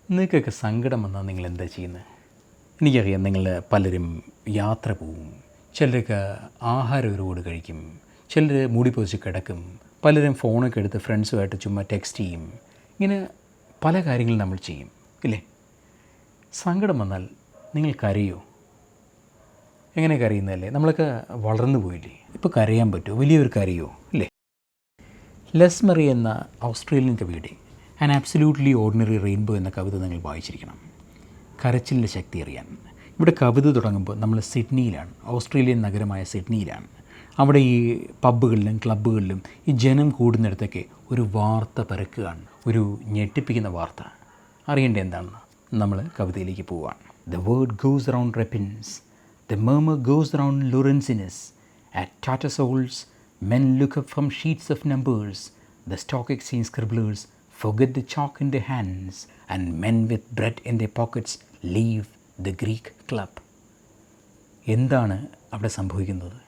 നിങ്ങൾക്കൊക്കെ സങ്കടം വന്നാൽ നിങ്ങൾ എന്താ ചെയ്യുന്നത്? എനിക്കറിയാം നിങ്ങൾ പലരും യാത്ര പോവും, ചിലരൊക്കെ ആഹാരം ഒരുപാട് കഴിക്കും, ചിലർ മൂടി പൊതിച്ച് കിടക്കും, പലരും ഫോണൊക്കെ എടുത്ത് ഫ്രണ്ട്സുമായിട്ട് ചുമ്മാ ടെക്സ്റ്റ് ചെയ്യും. ഇങ്ങനെ പല കാര്യങ്ങളും നമ്മൾ ചെയ്യും ഇല്ലേ? സങ്കടം വന്നാൽ നിങ്ങൾ കരയോ? എങ്ങനെ കരയുന്നതല്ലേ? നമ്മളൊക്കെ വളർന്നു പോയില്ലേ? ഇപ്പോൾ കരയാൻ പറ്റുമോ? വലിയൊരു കരയോ ഇല്ലേ? ലെസ് മെറി എന്ന ഓസ്ട്രേലിയൻ കവിയുടെ ആൻ ആബ്സല്യൂട്ട്ലി ഓർഡിനറി റെയിൻബോ എന്ന കവിത നിങ്ങൾ വായിച്ചിരിക്കണം. കരച്ചിലിൻ്റെ ശക്തി അറിയാൻ. ഇവിടെ കവിത തുടങ്ങുമ്പോൾ നമ്മൾ സിഡ്നിയിലാണ്, ഓസ്ട്രേലിയൻ നഗരമായ സിഡ്നിയിലാണ്. അവിടെ ഈ പബ്ബുകളിലും ക്ലബ്ബുകളിലും ഈ ജനം കൂടുന്നിടത്തൊക്കെ ഒരു വാർത്ത പരക്കുകയാണ്, ഒരു ഞെട്ടിപ്പിക്കുന്ന വാർത്ത. അറിയേണ്ടത് എന്താണെന്ന് നമ്മൾ കവിതയിലേക്ക് പോവുകയാണ്. The word goes around Repins, the murmur goes around Lawrencinus. At Tattersalls, men look up from sheets of numbers. The stock exchange scribblers forget the chalk in their hands, and men with bread in their pockets leave the Greek club. എന്താണ് അവിടെ സംഭവിക്കുന്നത്?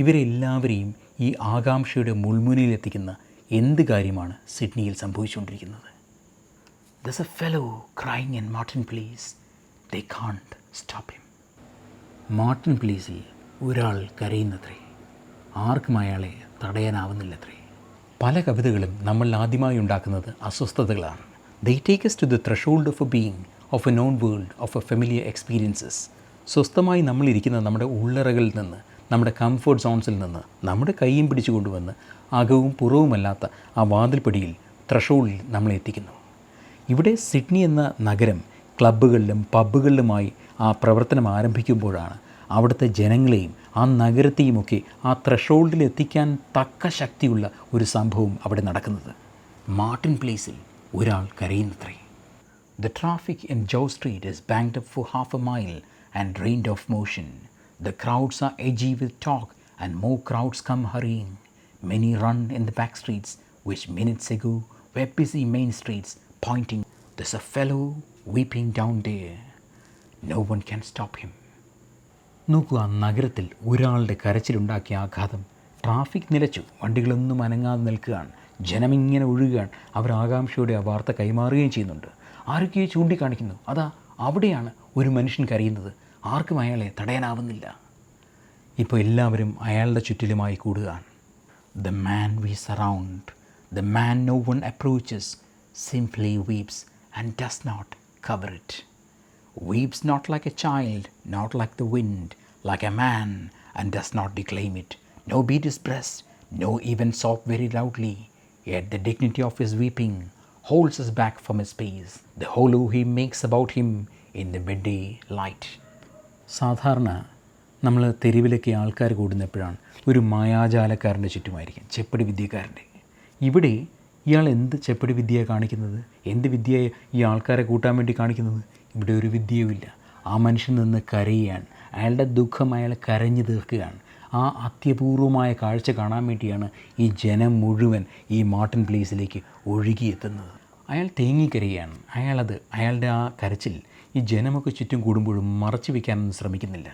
ഇവരെല്ലാവരെയും ഈ ആകാംക്ഷയുടെ മുൾമുനയിലെത്തിക്കുന്ന എന്ത് കാര്യമാണ് സിഡ്നിയിൽ സംഭവിച്ചുകൊണ്ടിരിക്കുന്നത്? There's a fellow crying in Martin Place. They can't stop him. Martin പ്ലേസിൽ ഒരാൾ കരയുന്നത്രേ, ആർക്കും അയാളെ തടയാനാവുന്നില്ലത്രേ. പല കവിതകളും നമ്മൾ ആദ്യമായി ഉണ്ടാക്കുന്നത് അസ്വസ്ഥതകളാണ്. They take us to the threshold of a being, of a known world, of a familiar experiences. സ്വസ്ഥമായി നമ്മളിരിക്കുന്ന നമ്മുടെ ഉള്ളറകളിൽ നിന്ന്, നമ്മുടെ കംഫർട്ട് സോൺസിൽ നിന്ന് നമ്മുടെ കൈയും പിടിച്ചു കൊണ്ടുവന്ന് അകവും പുറവുമല്ലാത്ത ആ വാതിൽപ്പടിയിൽ, ത്രഷോൾഡിൽ നമ്മളെ എത്തിക്കുന്നു. ഇവിടെ സിഡ്നി എന്ന നഗരം ക്ലബ്ബുകളിലും പബ്ബുകളിലുമായി ആ പ്രവർത്തനം ആരംഭിക്കുമ്പോഴാണ് അവിടുത്തെ ജനങ്ങളെയും ആ നഗരത്തെയുമൊക്കെ ആ ത്രഷോൾഡിൽ എത്തിക്കാൻ തക്ക ശക്തിയുള്ള ഒരു സംഭവം അവിടെ നടക്കുന്നത്. മാർട്ടിൻ പ്ലേസിൽ ഒരാൾ കരയുന്നത്രേ. The traffic in Joe Street is banked up for half a mile and drained of motion. The crowds are edgy with talk and more crowds come hurrying. Many run in the back streets which minutes ago were busy main streets, pointing, "There's a fellow weeping down there. No one can stop him." നോക്കൂ, ആ നഗരത്തിൽ ഒരാളുടെ കരച്ചിലുണ്ടാക്കിയ ആഘാതം. Traffic നിലച്ചു, വണ്ടികളൊന്നും അനങ്ങാതെ നിൽക്കുകയാണ്, ജനമിങ്ങനെ ഒഴുകുകയാണ്. അവർ ആകാംക്ഷയോടെ ആ വാർത്ത കൈമാറുകയും ചെയ്യുന്നുണ്ട്. ആരൊക്കെയോ ചൂണ്ടിക്കാണിക്കുന്നു, അതാ അവിടെയാണ് ഒരു മനുഷ്യൻ കരയുന്നത്, ആർക്കും അയാളെ തടയാനാവുന്നില്ല. ഇപ്പോൾ എല്ലാവരും അയാളുടെ ചുറ്റിലുമായി കൂടുകയാണ്. The man we surround, the man no one approaches, simply weeps and does not cover it. Weeps not like a child, not like the wind, like a man, and does not declaim it, no beat his breast, no even sob very loudly. Yet the dignity of his weeping holds us back from his space, the hollow he makes about him in the midday light. സാധാരണ നമ്മൾ തെരുവിലൊക്കെ ആൾക്കാർ കൂടുന്നപ്പോഴാണ് ഒരു മായാജാലക്കാരൻ്റെ ചുറ്റുമായിരിക്കും, ചെപ്പടി വിദ്യക്കാരൻ്റെ. ഇവിടെ ഇയാൾ എന്ത് ചെപ്പടി വിദ്യയാണ് കാണിക്കുന്നത്? എന്ത് വിദ്യയെ ഈ ആൾക്കാരെ കൂട്ടാൻ വേണ്ടി കാണിക്കുന്നത്? ഇവിടെ ഒരു വിദ്യയുമില്ല. ആ മനുഷ്യൻ നിന്ന് കരയുകയാണ്, അയാളുടെ ദുഃഖം അയാളെ കരഞ്ഞു തീർക്കുകയാണ്. ആ അത്യപൂർവമായ കാഴ്ച കാണാൻ വേണ്ടിയാണ് ഈ ജനം മുഴുവൻ ഈ മാർട്ടിൻ പ്ലേസിലേക്ക് ഒഴുകിയെത്തുന്നത്. അയാൾ തേങ്ങിക്കരയുകയാണ്. അയാളുടെ ആ കരച്ചിൽ ഈ ജനമൊക്കെ ചുറ്റും കൂടുമ്പോഴും മറച്ചു വയ്ക്കാനൊന്നും ശ്രമിക്കുന്നില്ല.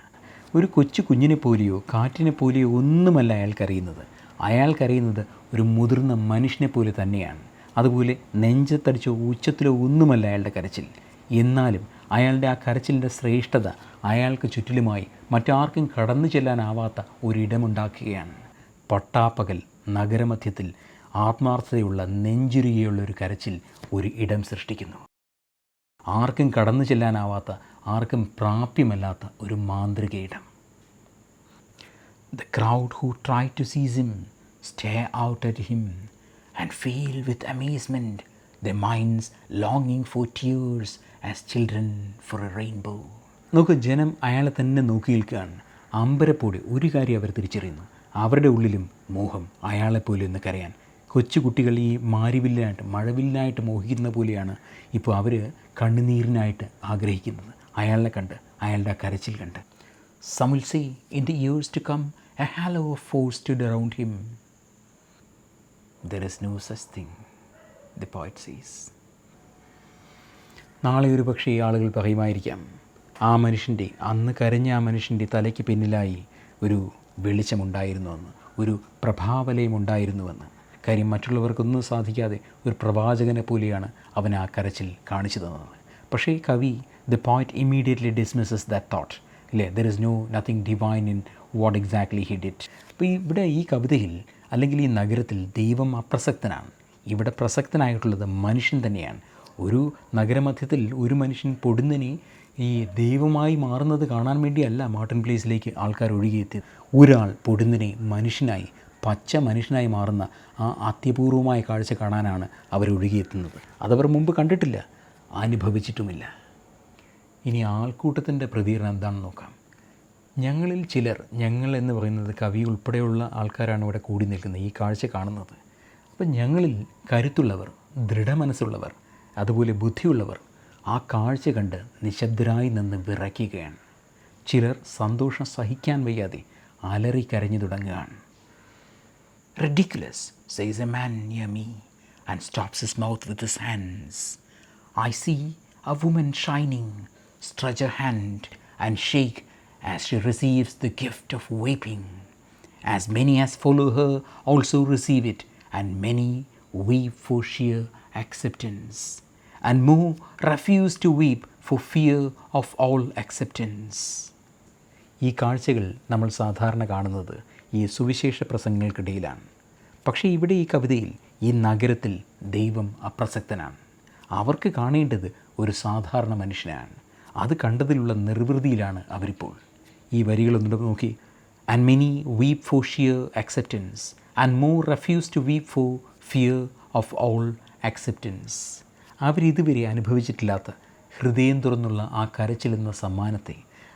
ഒരു കൊച്ചു കുഞ്ഞിനെ പോലെയോ കാറ്റിനെ പോലെയോ ഒന്നുമല്ല അയാൾ കരയുന്നത്. അയാൾ കരയുന്നത് ഒരു മുതിർന്ന മനുഷ്യനെ പോലെ തന്നെയാണ്. അതുപോലെ നെഞ്ചത്തടിച്ചോ ഉച്ചത്തിലോ ഒന്നുമല്ല അയാളുടെ കരച്ചിൽ. എന്നാലും അയാളുടെ ആ കരച്ചിലിൻ്റെ ശ്രേഷ്ഠത അയാൾക്ക് ചുറ്റിലുമായി മറ്റാർക്കും കടന്നു ചെല്ലാനാവാത്ത ഒരിടമുണ്ടാക്കുകയാണ്. പട്ടാപ്പകൽ നഗരമധ്യത്തിൽ ആത്മാർത്ഥതയുള്ള നെഞ്ചുരുകിയുള്ളൊരു കരച്ചിൽ ഒരു ഇടം സൃഷ്ടിക്കുന്നു. ആർക്കും കടന്നു ചെല്ലാനാവാത്ത, ആർക്കും പ്രാപ്യമല്ലാത്ത ഒരു മാന്ത്രിക ഇടം. The crowd who try to seize him stare out at him and feel with amazement, their minds longing for tears as children for a rainbow. നോക്ക്, ജനം അയാളെ തന്നെ നോക്കി നിൽക്കുകയാണ്. അമ്പരപ്പോടെ ഒരു കാര്യം അവർ തിരിച്ചറിയുന്നു, അവരുടെ ഉള്ളിലും മോഹം അയാളെപ്പോലെ ഒന്ന് കരയാൻ. കൊച്ചുകുട്ടികൾ ഈ മാരിവില്ലായിട്ട് മഴവില്ലായിട്ട് മോഹിക്കുന്ന പോലെയാണ് ഇപ്പോൾ അവർ കണ്ണുനീരിനായിട്ട് ആഗ്രഹിക്കുന്നത്, അയാളെ കണ്ട്, അയാളുടെ കരച്ചിൽ കണ്ട്. Some will say, in the years to come, a halo of force stood around him. There is no such thing, the poet says. നാളെ ഒരു പക്ഷേ ഈ ആളുകൾ പറയുമായിരിക്കാം, ആ മനുഷ്യൻ്റെ, അന്ന് കരഞ്ഞ ആ മനുഷ്യൻ്റെ തലയ്ക്ക് പിന്നിലായി ഒരു വെളിച്ചമുണ്ടായിരുന്നുവെന്ന്, ഒരു പ്രഭാവലയമുണ്ടായിരുന്നുവെന്ന്. കാര്യം മറ്റുള്ളവർക്കൊന്നും സാധിക്കാതെ ഒരു പ്രവാചകനെ പോലെയാണ് അവൻ ആ കരച്ചിൽ കാണിച്ചു തന്നത്. പക്ഷേ ഈ കവി the poet immediately dismisses that thought, ഇല്ലേ, there is nothing divine in what exactly he did. അപ്പോൾ ഇവിടെ ഈ കവിതയിൽ അല്ലെങ്കിൽ ഈ നഗരത്തിൽ ദൈവം അപ്രസക്തനാണ്. ഇവിടെ പ്രസക്തനായിട്ടുള്ളത് മനുഷ്യൻ തന്നെയാണ്. ഒരു നഗരമധ്യത്തിൽ ഒരു മനുഷ്യൻ പൊടുന്നനെ ഈ ദൈവമായി മാറുന്നത് കാണാൻ വേണ്ടിയല്ല മാർട്ടിൻ പ്ലേസിലേക്ക് ആൾക്കാർ ഒഴുകിയെത്തിയത്. ഒരാൾ പൊടുന്നനെ മനുഷ്യനായി, പച്ച മനുഷ്യനായി മാറുന്ന ആ അത്യപൂർവമായ കാഴ്ച കാണാനാണ് അവർ ഒഴുകിയെത്തുന്നത്. അതവർ മുമ്പ് കണ്ടിട്ടില്ല, അനുഭവിച്ചിട്ടുമില്ല. ഇനി ആൾക്കൂട്ടത്തിൻ്റെ പ്രതികരണം എന്താണെന്ന് നോക്കാം. ഞങ്ങളിൽ ചിലർ, ഞങ്ങൾ എന്ന് പറയുന്നത് കവി ഉൾപ്പെടെയുള്ള ആൾക്കാരാണ് ഇവിടെ കൂടി നിൽക്കുന്നത്, ഈ കാഴ്ച കാണുന്നത്. അപ്പം ഞങ്ങളിൽ കരുത്തുള്ളവർ, ദൃഢമനസ്സുള്ളവർ, അതുപോലെ ബുദ്ധിയുള്ളവർ ആ കാഴ്ച കണ്ട് നിശബ്ദരായി നിന്ന് വിറയ്ക്കുകയാണ്. ചിലർ സന്തോഷം സഹിക്കാൻ വയ്യാതെ അലറി കരഞ്ഞു തുടങ്ങുകയാണ്. "Ridiculous," says a man near me and stops his mouth with his hands. "I see a woman shining, stretch her hand and shake as she receives the gift of weeping. As many as follow her also receive it, and many weep for sheer acceptance, and more refuse to weep for fear of all acceptance." ഈ കാഴ്ചകൾ നമ്മൾ സാധാരണ കാണുന്നത് ഈ സുവിശേഷ പ്രസംഗങ്ങൾക്കിടയിലാണ്. പക്ഷേ ഇവിടെ ഈ കവിതയിൽ ഈ നഗരത്തിൽ ദൈവം അപ്രസക്തനാണ്. അവർക്ക് കാണേണ്ടത് ഒരു സാധാരണ മനുഷ്യനാണ്. അത് കണ്ടതിലുള്ള നിർവൃതിയിലാണ് അവരിപ്പോൾ. ഈ വരികളൊന്നും നോക്കി. "And many weep for sheer acceptance, and more refuse to weep for fear of all acceptance." അവരിതുവരെ അനുഭവിച്ചിട്ടില്ലാത്ത ഹൃദയം തുറന്നുള്ള ആ കരച്ചിലെന്ന സമ്മാനത്തെ,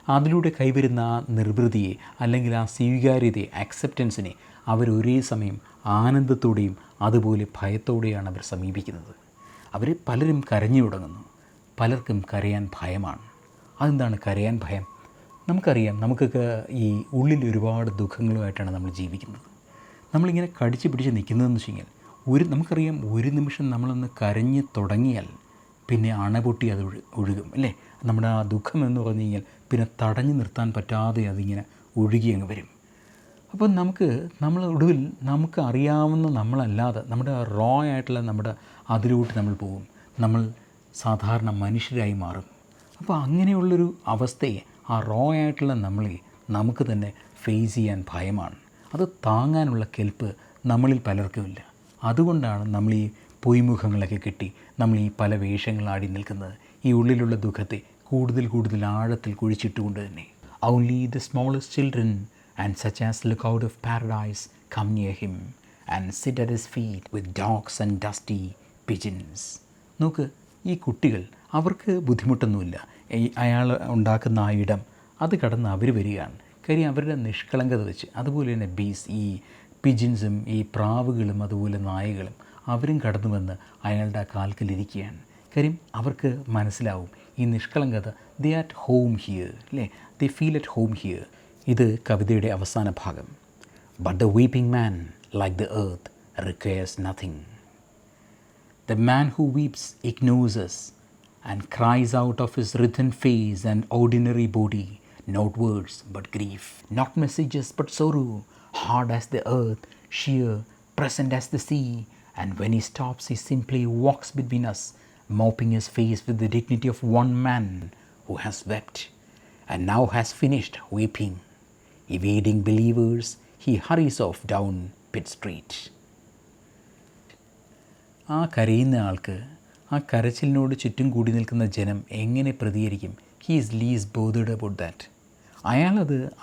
അതിലൂടെ കൈവരുന്ന ആ നിർവൃതിയെ അല്ലെങ്കിൽ ആ സ്വീകാര്യതയെ, ആക്സെപ്റ്റൻസിനെ അവരൊരേ സമയം ആനന്ദത്തോടെയും അതുപോലെ ഭയത്തോടെയാണ് അവർ സമീപിക്കുന്നത്. അവർ പലരും കരഞ്ഞു തുടങ്ങുന്നു, പലർക്കും കരയാൻ ഭയമാണ്. അതെന്താണ് കരയാൻ ഭയം? നമുക്കറിയാം, നമുക്കൊക്കെ ഈ ഉള്ളിൽ ഒരുപാട് ദുഃഖങ്ങളുമായിട്ടാണ് നമ്മൾ ജീവിക്കുന്നത്. നമ്മളിങ്ങനെ കടിച്ചു പിടിച്ച് നിൽക്കുന്നതെന്ന് വെച്ച് കഴിഞ്ഞാൽ നമുക്കറിയാം, ഒരു നിമിഷം നമ്മളൊന്ന് കരഞ്ഞ് തുടങ്ങിയാൽ പിന്നെ അണപൊട്ടി അത് ഒഴുകും, അല്ലേ? നമ്മുടെ ആ ദുഃഖം എന്ന് പറഞ്ഞു കഴിഞ്ഞാൽ പിന്നെ തടഞ്ഞു നിർത്താൻ പറ്റാതെ അതിങ്ങനെ ഒഴുകി അങ്ങ് വരും. അപ്പോൾ നമ്മൾ ഒടുവിൽ നമുക്ക് അറിയാവുന്ന നമ്മളല്ലാതെ നമ്മുടെ റോ ആയിട്ടുള്ള നമ്മുടെ അതിലോട്ട് നമ്മൾ പോകും. നമ്മൾ സാധാരണ മനുഷ്യരായി മാറും. അപ്പോൾ അങ്ങനെയുള്ളൊരു അവസ്ഥയെ, ആ റോ ആയിട്ടുള്ള നമ്മളെ നമുക്ക് തന്നെ ഫേസ് ചെയ്യാൻ ഭയമാണ്. അത് താങ്ങാനുള്ള കെൽപ്പ് നമ്മളിൽ പലർക്കുമില്ല. അതുകൊണ്ടാണ് നമ്മൾ ഈ പൊയ്മുഖങ്ങളൊക്കെ കെട്ടി നമ്മൾ ഈ പല വേഷങ്ങളാടി നിൽക്കുന്നത്. ഈ ഉള്ളിലുള്ള ദുഃഖത്തെ കൂടുതൽ ആഴത്തിൽ കുഴിച്ചിട്ടുകൊണ്ട് തന്നെ. "Only the smallest children and such as look out of paradise come near him and sit at his feet with dogs and dusty pigeons." നോക്ക്, ഈ കുട്ടികൾ, അവർക്ക് ബുദ്ധിമുട്ടൊന്നുമില്ല. അയാൾ ഉണ്ടാക്കുന്ന ആ ഇടം അത് കടന്ന് അവർ വരികയാണ്. കാര്യം അവരുടെ നിഷ്കളങ്കത വെച്ച്. അതുപോലെ തന്നെ ഈ പിജിൻസും ഈ പ്രാവുകളും അതുപോലെ നായകളും അവരും കടന്നു വന്ന് അയാളുടെ ആ കാൽക്കലിരിക്കുകയാണ്. കാര്യം അവർക്ക് മനസ്സിലാവും ഈ നിഷ്കളങ്കത, ദേ അറ്റ് ഹോം ഹിയർ, അല്ലേ? They feel at home here. ഇത് കവിതയുടെ അവസാന ഭാഗം. "But the weeping man, like the earth, requires nothing. The man who weeps ignores us and cries out of his writhen face and ordinary body, not words but grief, not messages but sorrow, hard as the earth, sheer, present as the sea. And when he stops, he simply walks between us, mopping his face with the dignity of one man who has wept and now has finished weeping. Evading believers, he hurries off down Pitt Street." ആ കരയുന്ന ആൾക്ക്, ആ കരച്ചിലിനോട് ചുറ്റും കൂടി നിൽക്കുന്ന ജനം എങ്ങനെ പ്രതികരിക്കും? He is lease bothered about that.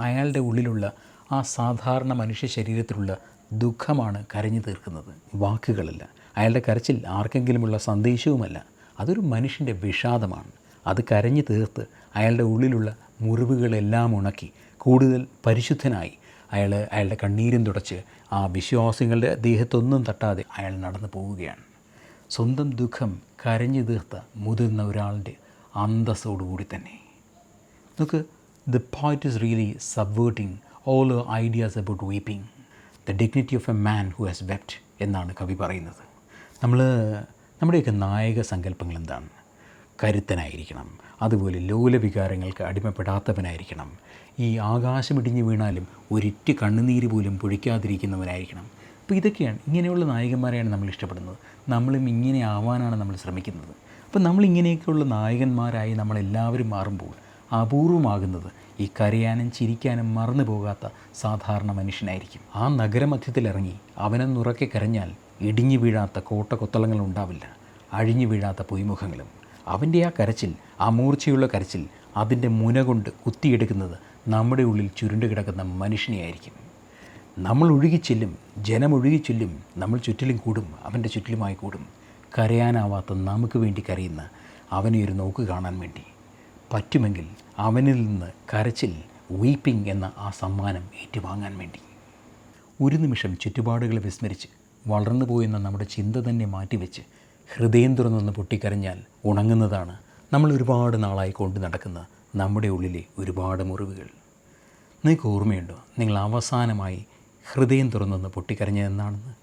അയാളുടെ ഉള്ളിലുള്ള ആ സാധാരണ മനുഷ്യ ശരീരത്തിലുള്ള ദുഃഖമാണ് കരഞ്ഞു തീർക്കുന്നത്, വാക്കുകളല്ല. അയാളുടെ കരച്ചിൽ ആർക്കെങ്കിലുമുള്ള സന്ദേശവുമല്ല, അതൊരു മനുഷ്യൻ്റെ വിഷാദമാണ്. അത് കരഞ്ഞു തീർത്ത് അയാളുടെ ഉള്ളിലുള്ള മുറിവുകളെല്ലാം ഉണക്കി കൂടുതൽ പരിശുദ്ധനായി അയാളുടെ കണ്ണീരും തുടച്ച് ആ വിശ്വാസികളുടെ ദേഹത്തൊന്നും തട്ടാതെ അയാൾ നടന്നു പോവുകയാണ്. സ്വന്തം ദുഃഖം കരഞ്ഞു തീർത്ത മുതിർന്ന ഒരാളുടെ അന്തസ്സോടുകൂടി തന്നെ. നമുക്ക് the poet is really subverting all ideas about weeping, the dignity of a man who has wept എന്നാണ് കവി പറയുന്നത്. നമ്മുടെയൊക്കെ നായക സങ്കല്പങ്ങൾ എന്താണ്? കരുത്തനായിരിക്കണം, അതുപോലെ ലോലവികാരങ്ങൾക്ക് അടിമപ്പെടാത്തവനായിരിക്കണം, ഈ ആകാശമിടിഞ്ഞ് വീണാലും ഒരിറ്റ് കണ്ണുനീര് പോലും പൊഴിക്കാതിരിക്കുന്നവനായിരിക്കണം. അപ്പോൾ ഇതൊക്കെയാണ്, ഇങ്ങനെയുള്ള നായകന്മാരെയാണ് നമ്മൾ ഇഷ്ടപ്പെടുന്നത്. നമ്മളും ഇങ്ങനെ ആവാനാണ് നമ്മൾ ശ്രമിക്കുന്നത്. അപ്പം നമ്മളിങ്ങനെയൊക്കെയുള്ള നായകന്മാരായി നമ്മളെല്ലാവരും മാറുമ്പോൾ അപൂർവമാകുന്നത് ഈ കരയാനും ചിരിക്കാനും മറന്നു പോകാത്ത സാധാരണ മനുഷ്യനായിരിക്കും. ആ നഗരമധ്യത്തിലിറങ്ങി അവനെന്നുറക്കെ കരഞ്ഞാൽ ഇടിഞ്ഞു വീഴാത്ത കോട്ടകൊത്തളങ്ങൾ ഉണ്ടാവില്ല, അഴിഞ്ഞു വീഴാത്ത പൊയ്മുഖങ്ങളും. അവൻ്റെ ആ കരച്ചിൽ, ആ മൂർച്ചയുള്ള കരച്ചിൽ, അതിൻ്റെ മുന കൊണ്ട് കുത്തിയെടുക്കുന്നത് നമ്മുടെ ഉള്ളിൽ ചുരുണ്ട് കിടക്കുന്ന മനുഷ്യനെയായിരിക്കും. നമ്മൾ ഒഴുകിച്ചെല്ലും, ജനമൊഴുകിച്ചെല്ലും, നമ്മൾ ചുറ്റിലും കൂടും, അവൻ്റെ ചുറ്റിലുമായി കൂടും. കരയാനാവാത്ത നമുക്ക് വേണ്ടി കരയുന്ന അവനെ ഒരു നോക്ക് കാണാൻ വേണ്ടി പറ്റുമെങ്കിൽ അവനിൽ നിന്ന് കരച്ചിൽ, വീപ്പിംഗ് എന്ന ആ സമ്മാനം ഏറ്റുവാങ്ങാൻ വേണ്ടി. ഒരു നിമിഷം ചുറ്റുപാടുകളെ വിസ്മരിച്ച് വളർന്നു പോയെന്ന നമ്മുടെ ചിന്ത തന്നെ മാറ്റിവെച്ച് ഹൃദയം തുറന്നൊന്ന് പൊട്ടിക്കരഞ്ഞാൽ ഉണങ്ങുന്നതാണ് നമ്മൾ ഒരുപാട് നാളായി കൊണ്ട് നടക്കുന്ന നമ്മുടെ ഉള്ളിലെ ഒരുപാട് മുറിവുകൾ. നിങ്ങൾക്ക് ഓർമ്മയുണ്ടോ നിങ്ങൾ അവസാനമായി ഹൃദയം തുറന്നൊന്ന് പൊട്ടിക്കരഞ്ഞതെന്നാണെന്ന്?